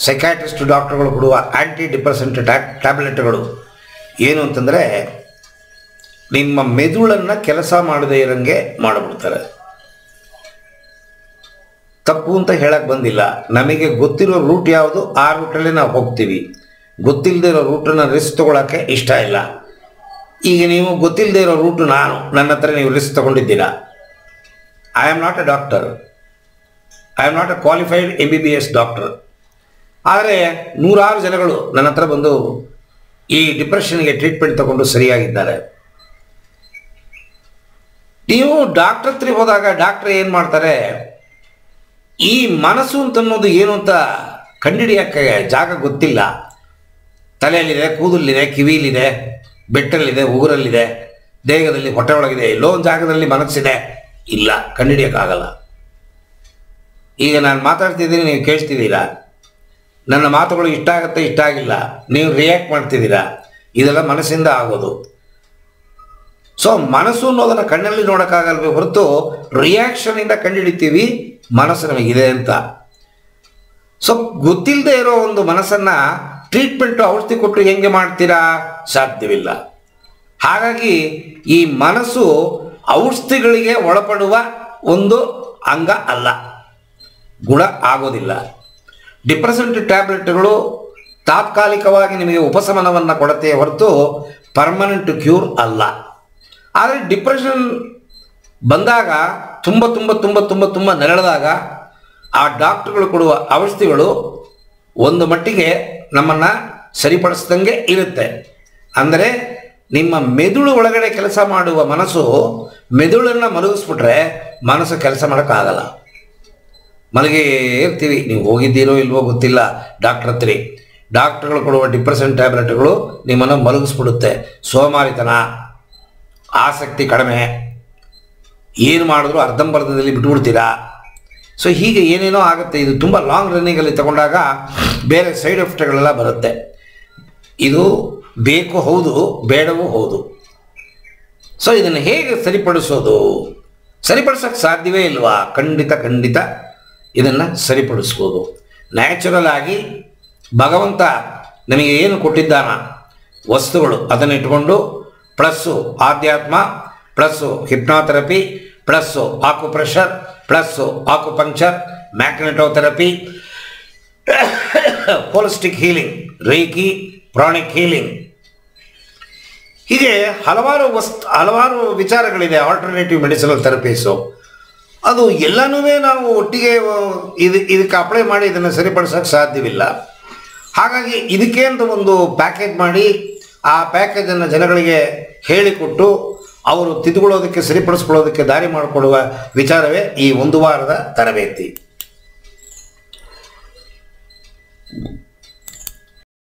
Psychiatrist ಡಾಕ್ಟರ್ಗಳು ಕೊಡುವ ಆ್ಯಂಟಿ depressant ಟ್ಯಾಬ್ಲೆಟ್ಗಳು ಏನು ಅಂತಂದರೆ ನಿಮ್ಮ ಮೆದುಳನ್ನು ಕೆಲಸ ಮಾಡದೇ ಇರೋಂಗೆ ಮಾಡಿಬಿಡ್ತಾರೆ. ತಪ್ಪು ಅಂತ ಹೇಳಕ್ಕೆ ಬಂದಿಲ್ಲ. ನಮಗೆ ಗೊತ್ತಿರೋ ರೂಟ್ ಯಾವುದು ಆ ರೂಟಲ್ಲಿ ನಾವು ಹೋಗ್ತೀವಿ. ಗೊತ್ತಿಲ್ಲದೆ ಇರೋ ರೂಟನ್ನು ರಿಸ್ಕ್ ತೊಗೊಳಕ್ಕೆ ಇಷ್ಟ ಇಲ್ಲ. ಈಗ ನೀವು ಗೊತ್ತಿಲ್ಲದೆ ಇರೋ ರೂಟು ನನ್ನ ಹತ್ರ ನೀವು ರಿಸ್ಕ್ ತೊಗೊಂಡಿದ್ದೀರಾ. I am not a doctor, I am not a qualified MBBS doctor. ಆದರೆ ನೂರಾರು ಜನಗಳು ನನ್ನ ಹತ್ರ ಬಂದು ಈ ಡಿಪ್ರೆಷನ್ಗೆ ಟ್ರೀಟ್ಮೆಂಟ್ ತಗೊಂಡು ಸರಿಯಾಗಿದ್ದಾರೆ. ನೀವು ಡಾಕ್ಟರ್ ಹತ್ರ ಹೋದಾಗ ಡಾಕ್ಟ್ರ್ ಏನು ಮಾಡ್ತಾರೆ, ಈ ಮನಸ್ಸು ಅಂತನ್ನೋದು ಏನು ಅಂತ ಕಂಡುಹಿಡಿಯೋಕ್ಕೆ ಜಾಗ ಗೊತ್ತಿಲ್ಲ. ತಲೆಯಲ್ಲಿದೆ, ಕೂದಲಿದೆ, ಕಿವಿಲಿದೆ, ಬೆಟ್ಟಲ್ಲಿದೆ, ಉಗುರಲ್ಲಿದೆ, ದೇಹದಲ್ಲಿ, ಹೊಟ್ಟೆ ಒಳಗಿದೆ, ಎಲ್ಲೋ ಒಂದು ಜಾಗದಲ್ಲಿ ಮನಸ್ಸಿದೆ. ಇಲ್ಲ, ಕಂಡುಹಿಡಿಯೋಕ್ಕಾಗಲ್ಲ. ಈಗ ನಾನು ಮಾತಾಡ್ತಿದ್ದೀನಿ, ನೀವು ಕೇಳ್ತಿದ್ದೀರಾ. ನನ್ನ ಮಾತುಗಳು ಇಷ್ಟ ಆಗುತ್ತೆ, ಇಷ್ಟ ಆಗಿಲ್ಲ, ನೀವು ರಿಯಾಕ್ಟ್ ಮಾಡ್ತಿದ್ದೀರಾ. ಇದೆಲ್ಲ ಮನಸ್ಸಿಂದ ಆಗೋದು. ಸೊ ಮನಸ್ಸು ಅನ್ನೋದನ್ನು ಕಣ್ಣಲ್ಲಿ ನೋಡೋಕ್ಕಾಗಲ್ವೇ ಹೊರತು ರಿಯಾಕ್ಷನಿಂದ ಕಂಡುಹಿಡಿತೀವಿ ಮನಸ್ಸು ನಮಗಿದೆ ಅಂತ. ಸೊ ಗೊತ್ತಿಲ್ಲದೆ ಇರೋ ಒಂದು ಮನಸ್ಸನ್ನು ಟ್ರೀಟ್ಮೆಂಟು ಔಷಧಿ ಕೊಟ್ಟು ಹೆಂಗೆ ಮಾಡ್ತೀರಾ? ಸಾಧ್ಯವಿಲ್ಲ. ಹಾಗಾಗಿ ಈ ಮನಸ್ಸು ಔಷಧಿಗಳಿಗೆ ಒಳಪಡುವ ಒಂದು ಅಂಗ ಅಲ್ಲ, ಗುಣ ಆಗೋದಿಲ್ಲ. ಡಿಪ್ರೆಸೆಂಟ್ ಟ್ಯಾಬ್ಲೆಟ್ಗಳು ತಾತ್ಕಾಲಿಕವಾಗಿ ನಿಮಗೆ ಉಪಶಮನವನ್ನು ಕೊಡುತ್ತೆ ಹೊರತು ಪರ್ಮನೆಂಟ್ ಕ್ಯೂರ್ ಅಲ್ಲ. ಆದರೆ ಡಿಪ್ರೆಷನ್ ಬಂದಾಗ ತುಂಬ ತುಂಬ ತುಂಬ ತುಂಬ ತುಂಬ ನರಳಿದಾಗ ಆ ಡಾಕ್ಟ್ರುಗಳು ಕೊಡುವ ಔಷಧಿಗಳು ಒಂದು ಮಟ್ಟಿಗೆ ನಮ್ಮನ್ನು ಸರಿಪಡಿಸ್ದಂಗೆ ಇರುತ್ತೆ. ಅಂದರೆ ನಿಮ್ಮ ಮೆದುಳು ಒಳಗಡೆ ಕೆಲಸ ಮಾಡುವ ಮನಸ್ಸು ಮೆದುಳನ್ನು ಮಲಗಿಸ್ಬಿಟ್ರೆ ಮನಸ್ಸು ಕೆಲಸ ಮಾಡೋಕ್ಕಾಗಲ್ಲ. ಮಲಗೇ ಇರ್ತೀವಿ. ನೀವು ಹೋಗಿದ್ದೀರೋ ಇಲ್ವೋ ಗೊತ್ತಿಲ್ಲ ಡಾಕ್ಟ್ರ್ ಹತ್ರ. ಡಾಕ್ಟ್ರುಗಳು ಕೊಡುವ ಡಿಪ್ರೆಷನ್ ಟ್ಯಾಬ್ಲೆಟ್ಗಳು ನಿಮ್ಮನ್ನು ಮಲಗಿಸ್ಬಿಡುತ್ತೆ. ಸೋಮಾರಿತನ, ಆಸಕ್ತಿ ಕಡಿಮೆ, ಏನು ಮಾಡಿದ್ರು ಅರ್ಧಂಬರ್ಧದಲ್ಲಿ ಬಿಟ್ಬಿಡ್ತೀರಾ. ಸೊ ಹೀಗೆ ಏನೇನೋ ಆಗುತ್ತೆ. ಇದು ತುಂಬ ಲಾಂಗ್ ರನ್ನಿಂಗಲ್ಲಿ ತಗೊಂಡಾಗ ಬೇರೆ ಸೈಡ್ ಎಫೆಕ್ಟ್ಗಳೆಲ್ಲ ಬರುತ್ತೆ. ಇದು ಬೇಕು ಹೌದು, ಬೇಡವೂ ಹೌದು. ಸೊ ಇದನ್ನು ಹೇಗೆ ಸರಿಪಡಿಸೋದು? ಸರಿಪಡಿಸೋಕ್ಕೆ ಸಾಧ್ಯವೇ ಇಲ್ವಾ? ಖಂಡಿತ ಇದನ್ನು ಸರಿಪಡಿಸ್ಬೋದು. ನ್ಯಾಚುರಲ್ ಆಗಿ ಭಗವಂತ ನಮಗೆ ಏನು ಕೊಟ್ಟಿದ್ದಾನ ವಸ್ತುಗಳು ಅದನ್ನು ಇಟ್ಕೊಂಡು ಪ್ಲಸ್ಸು ಆಧ್ಯಾತ್ಮ, plus hypnotherapy, plus acupressure, plus acupuncture, magnetotherapy, holistic healing, reiki, pranic healing, ಹೀಗೆ ಹಲವಾರು ವಿಚಾರಗಳಿದೆ. ಆಲ್ಟರ್ನೇಟಿವ್ ಮೆಡಿಸಿನಲ್ ಥೆರಪೀಸು, ಅದು ಎಲ್ಲನೂ ನಾವು ಒಟ್ಟಿಗೆ ಇದಕ್ಕೆ ಅಪ್ಲೈ ಮಾಡಿ ಇದನ್ನು ಸರಿಪಡಿಸೋಕ್ಕೆ ಸಾಧ್ಯವಿಲ್ಲ. ಹಾಗಾಗಿ ಇದಕ್ಕೆ ಅಂತ ಒಂದು ಪ್ಯಾಕೇಜ್ ಮಾಡಿ ಆ ಪ್ಯಾಕೇಜನ್ನು ಜನಗಳಿಗೆ ಹೇಳಿಕೊಟ್ಟು ಅವರು ತಿದ್ದುಕೊಳ್ಳೋದಕ್ಕೆ, ಸರಿಪಡಿಸ್ಕೊಳ್ಳೋದಕ್ಕೆ ದಾರಿ ಮಾಡಿಕೊಡುವ ವಿಚಾರವೇ ಈ ಒಂದು ವಾರದ ತರಬೇತಿ.